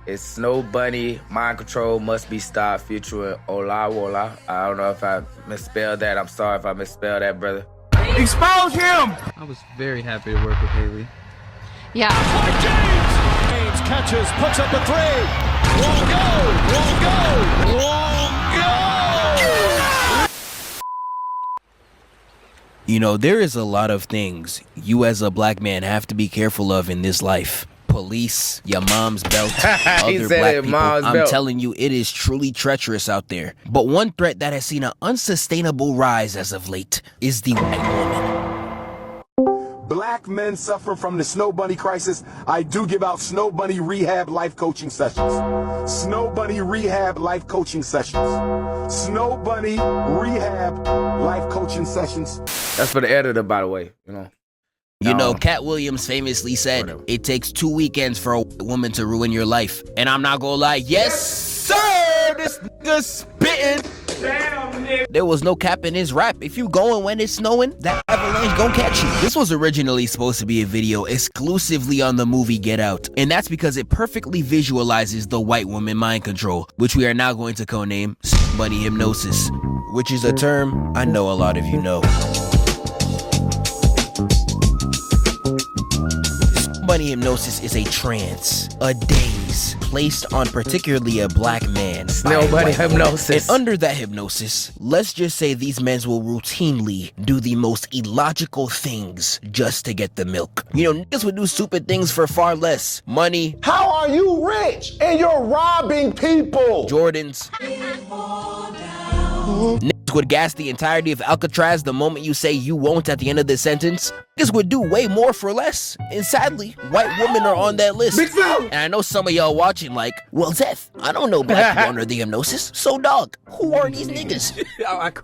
It's Snow Bunny, Mind Control Must Be Stopped, featuring Ola Wola. I don't know if I misspelled that. I'm sorry if I misspelled that, brother. Expose him! I was very happy to work with Haley. Yeah. James catches, puts up a three. Won't go! You know, there is a lot of things you as a black man have to be careful of in this life. Police, your mom's belt, other black people. I'm telling you, it is truly treacherous out there. But one threat that has seen an unsustainable rise as of late is the white woman. Black men suffer from the Snow Bunny crisis. I do give out Snow Bunny rehab life coaching sessions. Snow Bunny rehab life coaching sessions. Snow Bunny rehab life coaching sessions. That's for the editor, by the way, you know. You know, Cat Williams famously said, it takes 2 weekends for a woman to ruin your life. And I'm not gonna lie, yes, sir, this nigga spitting. Damn, nigga. There was no cap in his rap. If you going when it's snowing, that avalanche gon' catch you. This was originally supposed to be a video exclusively on the movie Get Out. And that's because it perfectly visualizes the white woman mind control, which we are now going to codename Bunny Hypnosis, which is a term I know a lot of you know. Bunny hypnosis is a trance, a daze, placed on particularly a black man. Snow Bunny hypnosis. And under that hypnosis, let's just say these men will routinely do the most illogical things just to get the milk. You know, niggas would do stupid things for far less. Money. How are you rich and you're robbing people? Jordans. Niggas would gas the entirety of Alcatraz the moment you say you won't at the end of the sentence. Niggas would do way more for less. And sadly, white women are on that list. And I know some of y'all watching like, well, Zeth, I don't know black people under the hypnosis. So dog, who are these niggas?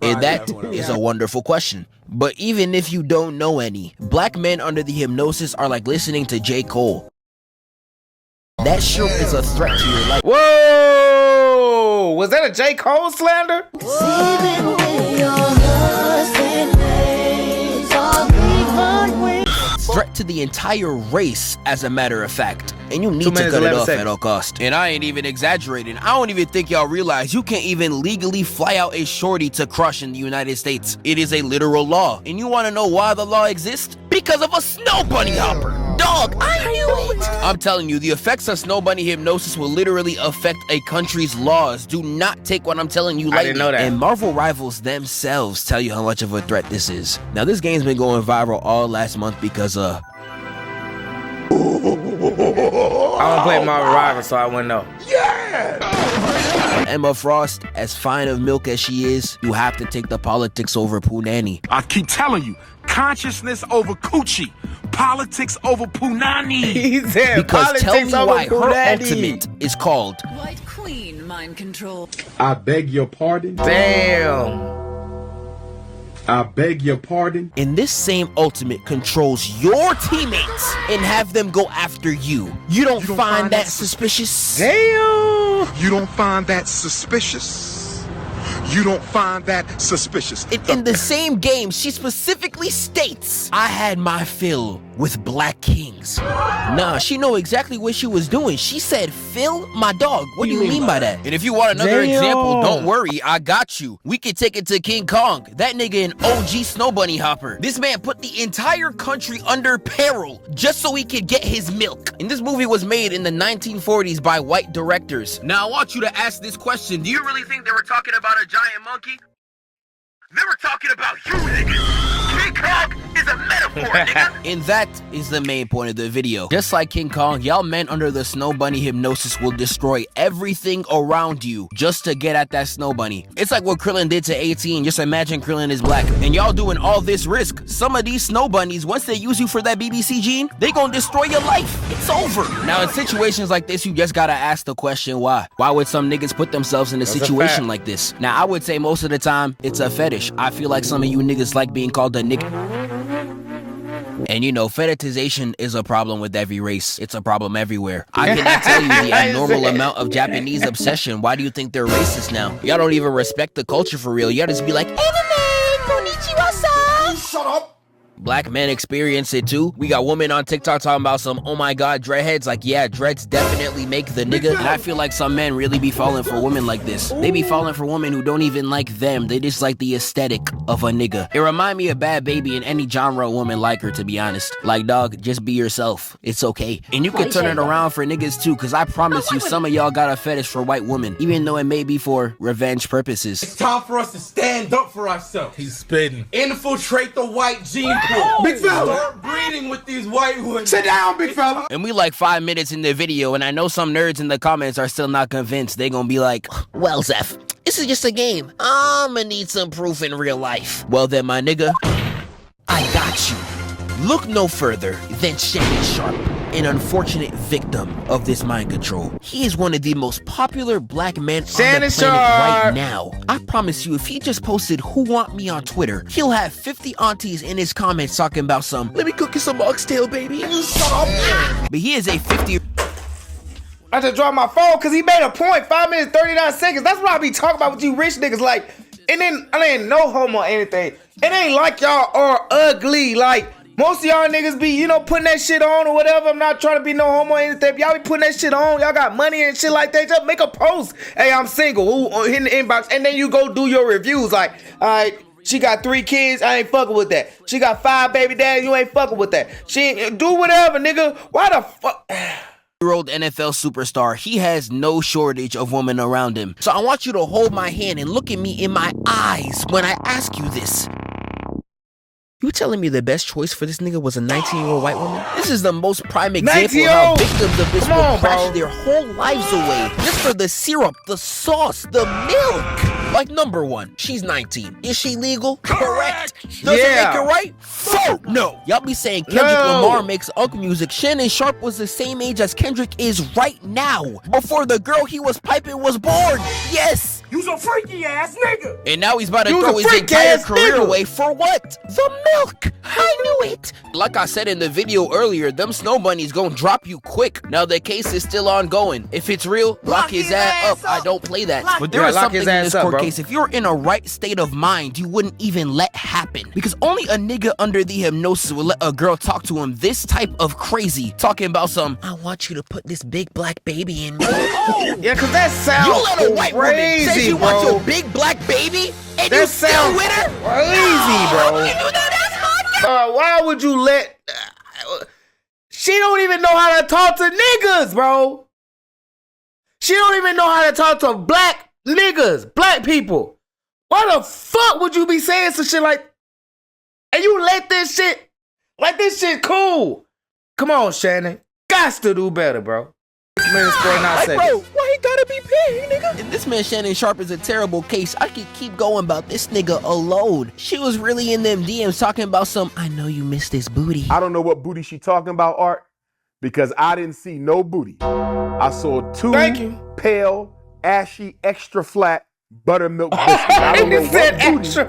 And that is a wonderful question. But even if you don't know any, black men under the hypnosis are like listening to J. Cole. That sure is a threat to your life. Whoa! Was that a J. Cole slander? Threat to the entire race, as a matter of fact. And you need to cut it off at all costs. And I ain't even exaggerating. I don't even think y'all realize you can't even legally fly out a shorty to crush in the United States. It is a literal law. And you want to know why the law exists? Because of a snow bunny hopper. Dog, I knew it. I'm telling you, the effects of Snow Bunny hypnosis will literally affect a country's laws. Do not take what I'm telling you lightly. I didn't know that. And Marvel rivals themselves tell you how much of a threat this is. Now, this game's been going viral all last month because I don't play Marvel Rivals, so I wouldn't know. Yeah! Emma Frost, as fine of milk as she is, you have to take the politics over Punani. I keep telling you, consciousness over coochie, politics over punani. He said because tell me why her ultimate is called White Queen Mind Control. I beg your pardon. Damn. I beg your pardon. And this same ultimate controls your teammates and have them go after you. You don't find that suspicious? Damn. You don't find that suspicious? You don't find that suspicious? In the same game, she specifically states, I had my fill with black kings. Nah, she know exactly what she was doing. She said, Phil, my dog. What do you mean by that? And if you want another example, don't worry, I got you. We can take it to King Kong. That nigga an OG Snow Bunny hopper. This man put the entire country under peril just so he could get his milk. And this movie was made in the 1940s by white directors. Now I want you to ask this question. Do you really think they were talking about a giant monkey? They were talking about you, niggas. King Kong is a metaphor, nigga. And that is the main point of the video. Just like King Kong, y'all men under the Snow Bunny hypnosis will destroy everything around you just to get at that Snow Bunny. It's like what Krillin did to 18. Just imagine Krillin is black. And y'all doing all this risk. Some of these Snow Bunnies, once they use you for that BBC gene, they gonna destroy your life. It's over. Now, in situations like this, you just gotta ask the question, why? Why would some niggas put themselves in a situation like this? Now, I would say most of the time, it's a fetish. I feel like some of you niggas like being called a nigga. And you know, fetishization is a problem with every race. It's a problem everywhere. I cannot tell you the abnormal amount of Japanese obsession. Why do you think they're racist now? Y'all don't even respect the culture for real. Y'all just be like, anime, konnichiwa-san. Shut up. Black men experience it too. We got women on TikTok talking about some, oh my god, dreadheads. Like, yeah, dreads definitely make the nigga. And I feel like some men really be falling for women like this. They be falling for women who don't even like them. They just like the aesthetic of a nigga. It remind me of Bad Baby and any genre woman like her, to be honest. Like, dog, just be yourself. It's okay. And you can turn it around for niggas too, because I promise you, some of y'all got a fetish for white women, even though it may be for revenge purposes. It's time for us to stand up for ourselves. He's spitting. Infiltrate the white gene pool. Big fella. Start breeding with these white women. Sit down, big fella. And we like 5 minutes in the video, and I know some nerds in the comments are still not convinced. They gonna be like, well, Zeph, this is just a game. I'ma need some proof in real life. Well then, my nigga, I got you. Look no further than Shannon Sharp, an unfortunate victim of this mind control. He is one of the most popular black men on the planet right now. I promise you, if he just posted "Who Want Me" on Twitter, he'll have 50 aunties in his comments talking about some, let me cook you some oxtail, baby. But he is a 50. I just dropped my phone because he made a point. 5 minutes, 39 seconds. That's what I be talking about with you rich niggas. Like, and then I ain't no homo or anything. It ain't like y'all are ugly. Like, most of y'all niggas be, you know, putting that shit on or whatever. I'm not trying to be no homo or anything. Y'all be putting that shit on. Y'all got money and shit like that. Just make a post. Hey, I'm single. Who hit the inbox? And then you go do your reviews. Like, all right, she got 3 kids. I ain't fucking with that. She got 5 baby daddies. You ain't fucking with that. She ain't, do whatever, nigga. Why the fuck? Year-old NFL superstar, he has no shortage of women around him. So I want you to hold my hand and look at me in my eyes when I ask you this. You telling me the best choice for this nigga was a 19-year-old white woman? This is the most prime example of how victims of this will crash their whole lives away just for the syrup, the sauce, the milk. Like, number one, she's 19. Is she legal? Correct. Does it make it right? Fuck no. Y'all be saying Kendrick Lamar makes unk music. Shannon Sharp was the same age as Kendrick is right now, before the girl he was piping was born. Yes. You's a freaky ass nigga. And now he's about to throw his entire career away for what? The milk. I knew it. Like I said in the video earlier, them snow bunnies gonna drop you quick. Now the case is still ongoing. If it's real, lock his ass up. I don't play that. But there is something in this court case. If you're in a right state of mind, you wouldn't even let happen. Because only a nigga under the hypnosis will let a girl talk to him this type of crazy. Talking about some, I want you to put this big black baby in me. Yeah, cause that sounds you let a white woman say you want your big black baby and you still with her? Crazy, bro. Why would you let... she don't even know how to talk to niggas, bro. She don't even know how to talk to black niggas, black people. Why the fuck would you be saying some shit like... and you let this shit... like, this shit cool. Come on, Shannon. Gots to do better, bro. 6 minutes, 49 seconds. Bro, why he gotta be paid, nigga? And this man Shannon Sharp is a terrible case. I could keep going about this nigga alone. She was really in them DMs talking about some, I know you missed this booty. I don't know what booty she talking about, Art, because I didn't see no booty. I saw 2 pale, ashy, extra flat buttermilk biscuits. I don't know what booty she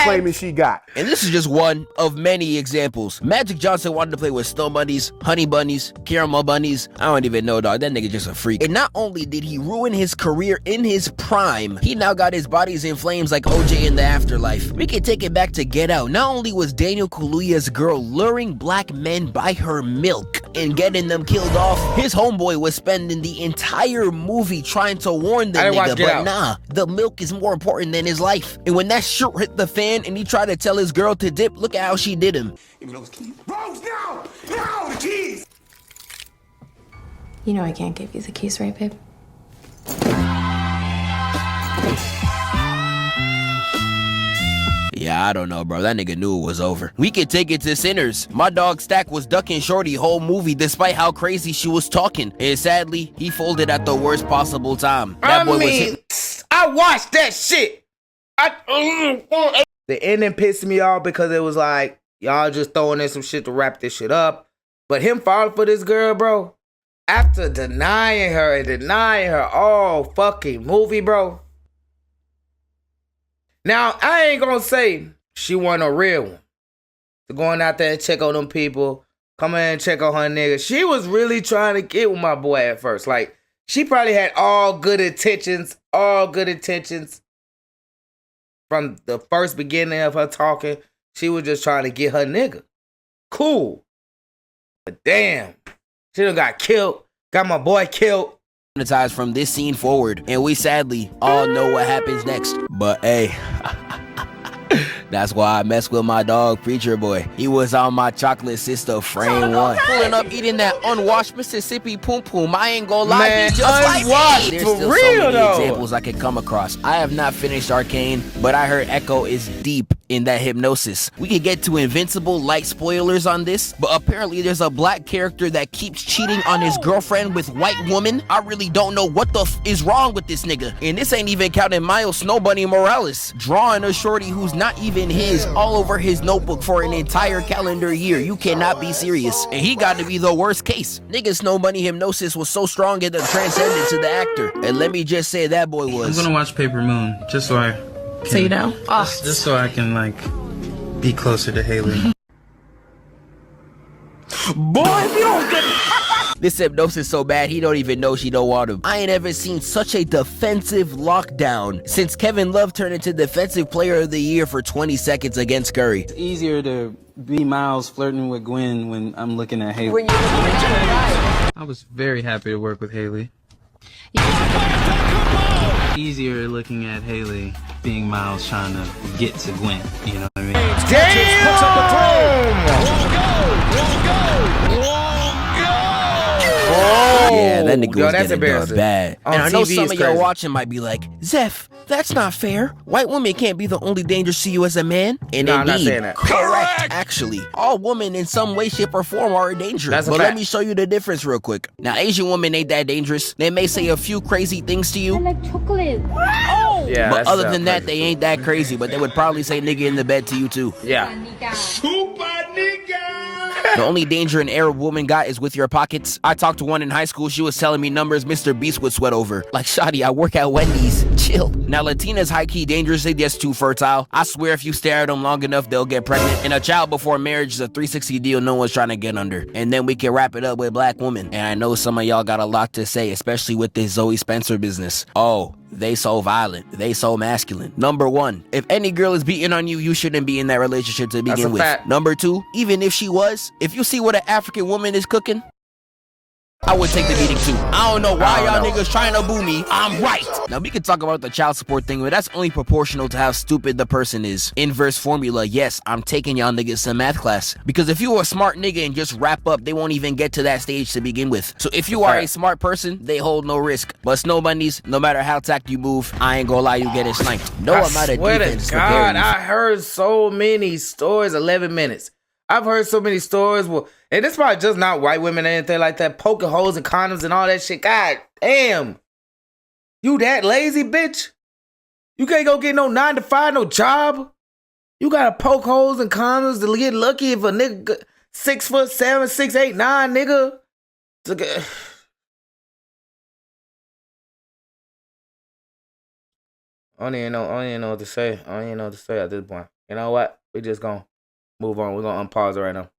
claiming she got. And this is just one of many examples. Magic Johnson wanted to play with snow bunnies, honey bunnies, caramel bunnies. I don't even know, dog. That nigga just a freak. And not only did he ruin his career in his prime, he now got his bodies in flames like OJ in the afterlife. We can take it back to Get Out. Not only was Daniel Kaluuya's girl luring black men by her milk and getting them killed off, his homeboy was spending the entire movie trying to warn the nigga, but nah, the milk is more important than his life. And when that shit hit the fan and he tried to tell his girl to dip, look at how she did him. Rose, now! Now, the keys! You know I can't give you the keys, right, babe? Yeah, I don't know, bro. That nigga knew it was over. We could take it to Sinners. My dog Stack was ducking Shorty whole movie despite how crazy she was talking. And sadly, he folded at the worst possible time. That boy was hit. I watched that shit. The ending pissed me off because it was like, y'all just throwing in some shit to wrap this shit up. But him falling for this girl, bro, after denying her all fucking movie, bro. Now, I ain't gonna say she wasn't a real one. So going out there and check on them people, come in and check on her nigga. She was really trying to get with my boy at first. Like, she probably had all good intentions from the first beginning of her talking. She was just trying to get her nigga. Cool. But damn, she done got killed. Got my boy killed. From this scene forward, and we sadly all know what happens next. But hey, that's why I mess with my dog Preacher Boy. He was on my chocolate sister frame one, pulling up eating that unwashed Mississippi poom poom. I ain't gonna lie, Man, he just like unwashed, me. There's for still real, so many though. examples I could come across. I have not finished Arcane, but I heard Echo is deep in that hypnosis. We could get to Invincible light spoilers on this, but apparently there's a black character that keeps cheating on his girlfriend with white woman. I really don't know what the is wrong with this nigga. And this ain't even counting Miles Snowbunny Morales, drawing a shorty who's not even his all over his notebook for an entire calendar year. You cannot be serious. And he got to be the worst case. Nigga Snowbunny hypnosis was so strong it transcended to the actor. And let me just say that boy was. I'm gonna watch Paper Moon just so I can, So you know? just so I can like be closer to Haley. Boy, if you don't get This hypnosis so bad he don't even know she don't want him. I ain't ever seen such a defensive lockdown since Kevin Love turned into Defensive Player of the Year for 20 seconds against Curry. It's easier to be Miles flirting with Gwen when I'm looking at Haley. I was very happy to work with Haley. Easier looking at Haley being Miles trying to get to Gwen, you know what I mean? damn. Oh, Yeah, that nigga yo, was that's getting embarrassing. bad. On And I know TV some is of y'all crazy. watching might be like, Zeph, that's not fair. White women can't be the only danger to you as a man. And No, I'm not indeed, saying that. correct. Actually, all women in some way, shape, or form are a danger. That's a But let fact. me show you the difference real quick. Now, Asian women ain't that dangerous. They may say a few crazy things to you, like chocolate. Yeah, but that's, other than that, crazy. they ain't that crazy. But they would probably say nigga in the bed to you too. Yeah. The only danger an Arab woman got is with your pockets. I talked to one in high school. She was telling me numbers Mr. Beast would sweat over. Like, Shawty, I work at Wendy's. Chill. Now, Latinas high-key dangerous. They just too fertile. I swear if you stare at them long enough, they'll get pregnant. And a child before marriage is a 360 deal no one's trying to get under. And then we can wrap it up with black women. And I know some of y'all got a lot to say, especially with this Zoe Spencer business. Oh, they so violent. They so masculine. Number one, if any girl is beating on you, you shouldn't be in that relationship to That's begin a with. fact. Number two, even if she was, if you see what an African woman is cooking, I would take the beating too. I don't know why y'all niggas trying to boo me. I'm right. Now we can talk about the child support thing, but that's only proportional to how stupid the person is. Inverse formula, yes, I'm taking y'all niggas some math class. Because if you are a smart nigga and just wrap up, they won't even get to that stage to begin with. So if you are a smart person, they hold no risk. But Snowbunnies, no matter how tact you move, I ain't gonna lie, you getting sniped. No amount of swear defense to to God, carry you. I heard so many stories. 11 minutes. I've heard so many stories. Well, and this probably just not white women or anything like that. Poking holes and condoms and all that shit. God damn. You that lazy, bitch? You can't go get no 9 to 5, no job? You gotta poke holes and condoms to get lucky if a nigga 6'7", 6'8", 9", nigga. To get... I don't even know what to say. I don't even know what to say at this point. You know what? We just gonna move on. We're gonna unpause it right now.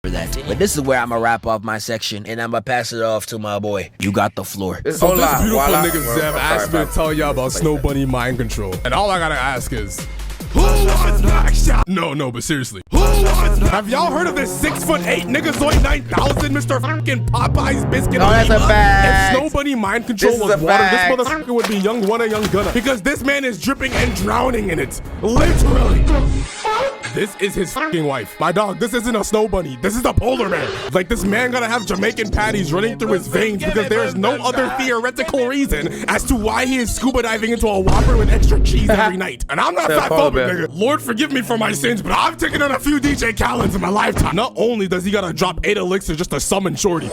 But this is where I'm gonna wrap off my section and I'm gonna pass it off to my boy. You got the floor. It's So hola, this beautiful voila. nigga Well, Zev I'm asked me sorry, to tell y'all about Snow Bunny mind control. And all I gotta ask is, who wants back shot? No, but seriously. Who wants Have y'all heard of this 6'8" nigga Zoe 9000 Mr. fucking Popeye's biscuit? No, that's a fact. If Snow Bunny mind control This is was a water, fact. this motherfucker would be young Wunna, young Gunna. Because this man is dripping and drowning in it. Literally. This is his fucking wife. My dog, this isn't a Snow Bunny. This is a polar bear. Like, this man gotta have Jamaican patties running through his veins because there is no other theoretical reason as to why he is scuba diving into a Whopper with extra cheese every night. And I'm not That polar fat-phobic, bear. nigga. Lord forgive me for my sins, but I've taken on a few DJ Khaleds in my lifetime. Not only does he gotta drop 8 elixirs just to summon Shorty,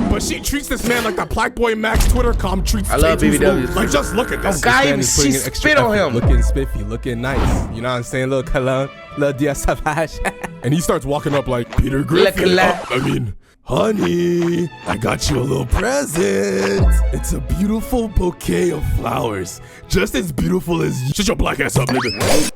but she treats this man like the Black Boy Max Twitter com treats I love J2's BBWs. move. Like, just look at this. Oh, God, man is putting she in extra spit on effort, him. Looking spiffy, looking nice. You know what I'm saying? Little cologne, little dia savage. And he starts walking up like, Peter Griffin. Honey, I got you a little present. It's a beautiful bouquet of flowers. Just as beautiful as you. Shut your black ass up, nigga.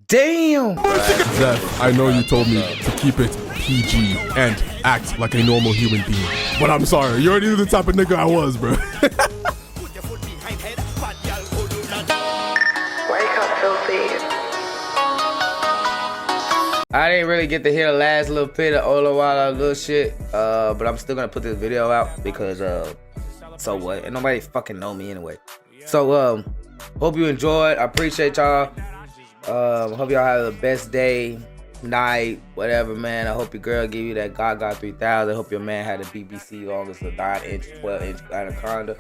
Damn. Zeph, I know you told me to keep it PG and act like a normal human being. But I'm sorry, you already knew the type of nigga I was, bro. Wake up, filthy. I didn't really get to hear the last little bit of Ola Wala little shit, but I'm still gonna put this video out because so what? And nobody fucking know me anyway. So hope you enjoyed. I appreciate y'all. Hope y'all have the best day, night, whatever, man. I hope your girl give you that Gaga 3000. I hope your man had a BBC longest, a 9-inch, 12-inch anaconda.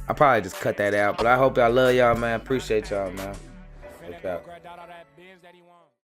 I probably just cut that out, but I hope y'all love y'all, man. Appreciate y'all, man. Look out.